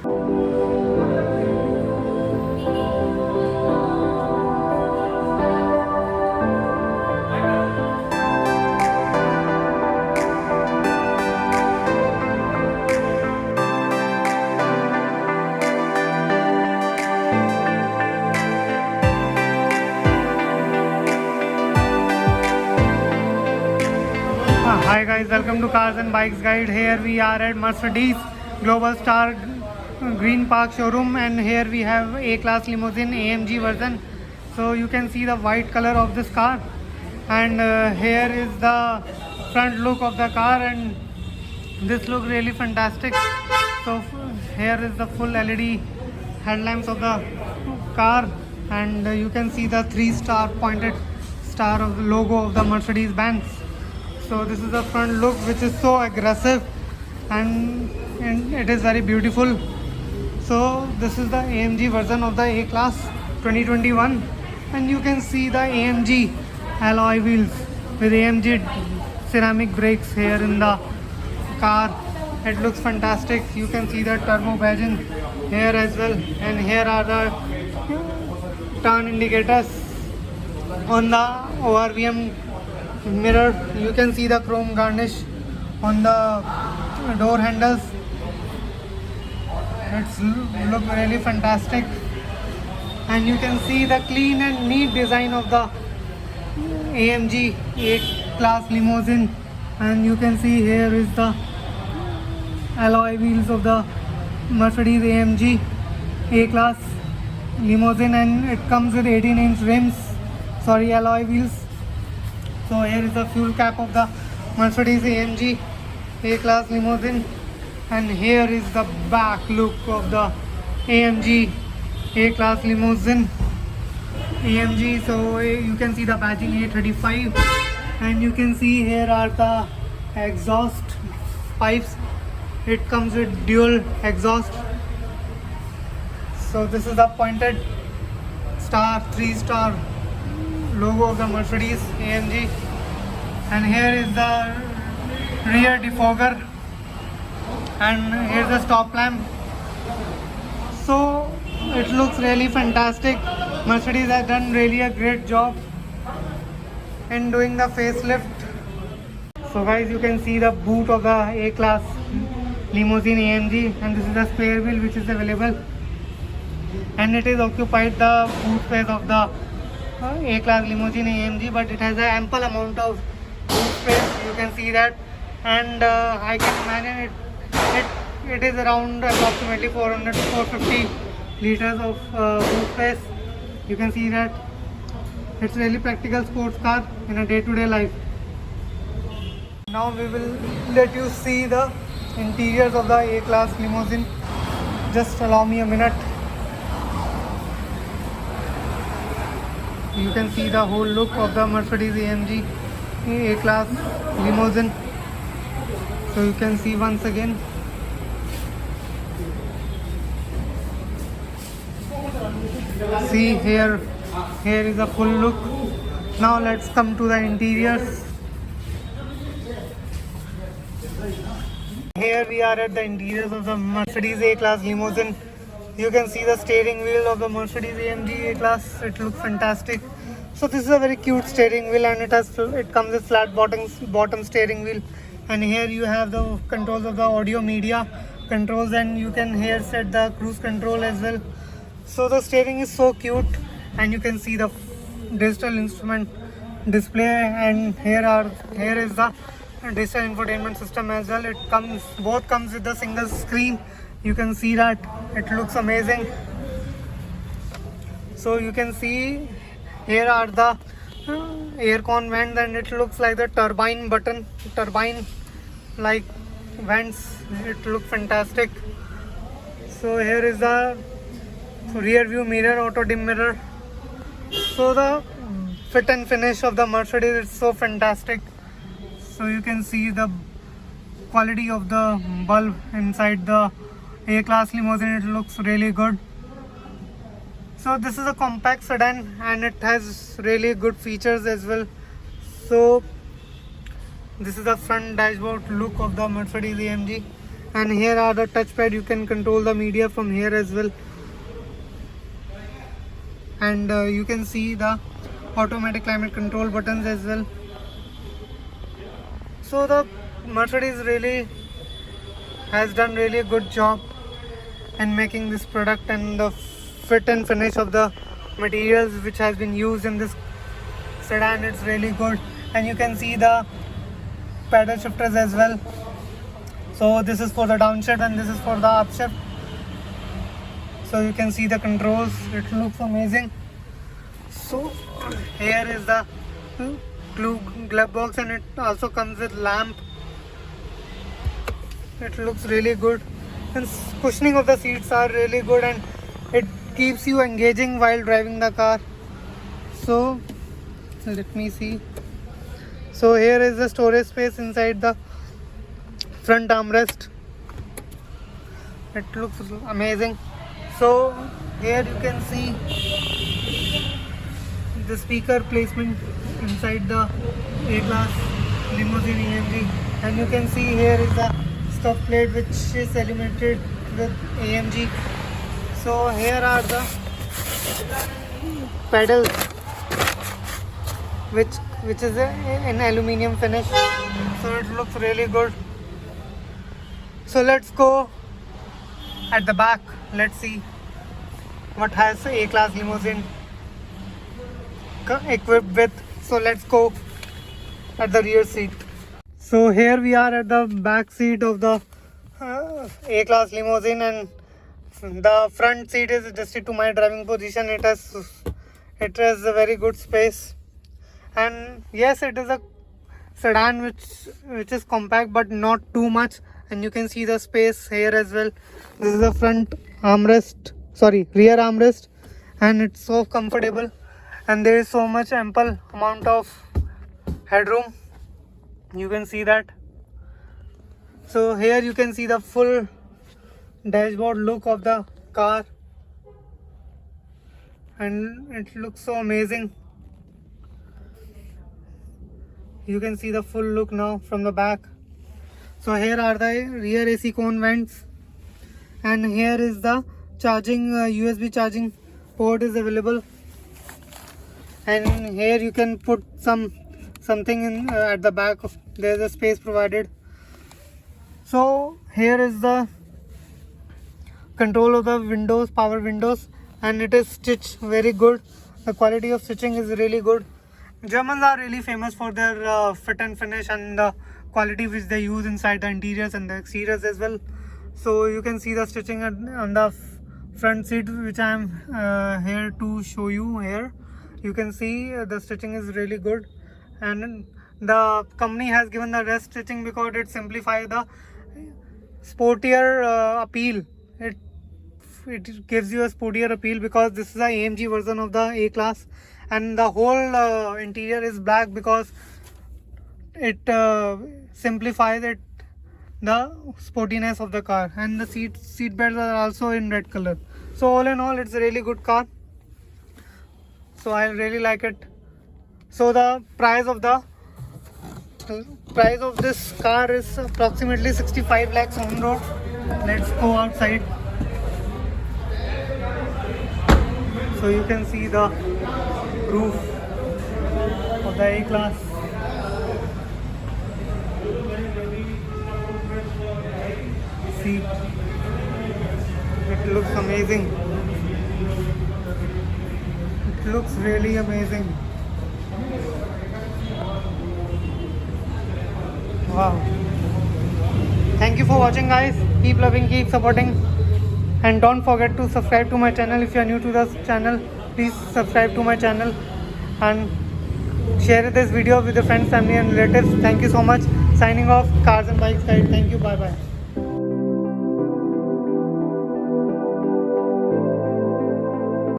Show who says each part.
Speaker 1: Hi guys, welcome to Cars and Bikes Guide. Here we are at Mercedes Global Star Green Park showroom, and here we have A-Class limousine AMG version. So you can see the white color of this car, and here is the front look of the car, and this looks really fantastic. So here is the full LED headlamps of the car, and you can see the 3-star pointed star of the logo of the Mercedes-Benz. So this is the front look, which is so aggressive, and it is very beautiful. So this is the AMG version of the A-Class 2021, and you can see the AMG alloy wheels with AMG ceramic brakes here in the car. It looks fantastic. You can see the turbo badging here as well, and here are the turn indicators on the ORVM mirror. You can see the chrome garnish on the door handles. It's look really fantastic, and you can see the clean and neat design of the AMG A-Class limousine, and you can see here is the alloy wheels of the Mercedes AMG A-Class limousine, and it comes with 18-inch rims, alloy wheels. So here is the fuel cap of the Mercedes AMG A-Class limousine, and here is the back look of the AMG A-Class limousine AMG. So you can see the badging A35, and you can see here are the exhaust pipes. It comes with dual exhaust. So this is the pointed star 3-star logo of the Mercedes AMG, and here is the rear defogger, and here's the stop lamp. So it looks really fantastic. Mercedes has done really a great job in doing the facelift. So guys, you can see the boot of the A-Class limousine AMG, and this is the spare wheel which is available, and it is occupied the boot space of the A-Class limousine AMG, but it has an ample amount of boot space. You can see that, and I can imagine it is around approximately 400 to 450 liters of boot space. You can see that it's really practical sports car in a day-to-day life. Now we will let you see the interiors of the A-Class limousine. Just allow me a minute. You can see the whole look of the Mercedes AMG A-Class limousine. So you can see once again. See here is a full look. Now let's come to the interiors. Here we are at the interiors of the Mercedes A-Class limousine. You can see the steering wheel of the Mercedes AMG A-Class. It looks fantastic. So this is a very cute steering wheel, and it comes with flat bottom steering wheel. And here you have the controls of the audio media controls, and you can here set the cruise control as well. So the steering is so cute, and you can see the digital instrument display, and here is the digital infotainment system as well. Both comes with the single screen. You can see that it looks amazing. So you can see here are the air con vents, and it looks like the turbine like vents. It looks fantastic. So here is the rear view mirror, auto dim mirror. So the fit and finish of the Mercedes is so fantastic. So you can see the quality of the bulb inside the A-Class limousine. It looks really good. So this is a compact sedan, and it has really good features as well. So this is the front dashboard look of the Mercedes AMG, And here are the touchpad. You can control the media from here as well. And you can see the automatic climate control buttons as well. So the Mercedes really has done really a good job in making this product, and the fit and finish of the materials which has been used in this sedan, it's really good. And you can see the pedal shifters as well. So this is for the downshift and this is for the upshift. So you can see the controls, it looks amazing. So here is the glove box, and it also comes with lamp. It looks really good, and cushioning of the seats are really good, and it keeps you engaging while driving the car. So let me see. So here is the storage space inside the front armrest. It looks amazing. So here you can see the speaker placement inside the A-Class limousine AMG, and you can see here is the scuff plate which is illuminated with AMG. So here are the pedals which is an aluminium finish, so it looks really good. So let's go at the back. Let's see what has A-Class limousine equipped with. So let's go at the rear seat. So here we are at the back seat of the A-Class limousine, and the front seat is adjusted to my driving position. It has a very good space, and yes, it is a sedan which is compact but not too much. And you can see the space here as well. This is the rear armrest, and it's so comfortable, and there is so much ample amount of headroom. You can see that. So here you can see the full dashboard look of the car, and it looks so amazing. You can see the full look now from the back. So here are the rear AC cone vents, and here is the charging USB charging port is available, and here you can put something in at the back. There's a space provided. So here is the control of the windows, power windows, and it is stitched very good. The quality of stitching is really good. Germans are really famous for their fit and finish and the quality which they use inside the interiors and the exteriors as well. So you can see the stitching on the front seat, which I am here to show you. Here you can see the stitching is really good, and the company has given the rest stitching because it simplifies the sportier appeal. It gives you a sportier appeal because this is the AMG version of the A-Class, and the whole interior is black because it simplifies the sportiness of the car, and the seat belts are also in red color. So all in all, it's a really good car. So I really like it. So the price of this car is approximately 65 lakhs on road. Let's go outside. So you can see the roof of the A-Class. See, it looks amazing. It looks really amazing. Wow. Thank you for watching, guys. Keep loving, keep supporting, and don't forget to subscribe to my channel. If you are new to this channel, please subscribe to my channel and share this video with your friends, family and relatives. Thank you so much. Signing off, Cars and Bikes Guide. Thank you. Bye bye.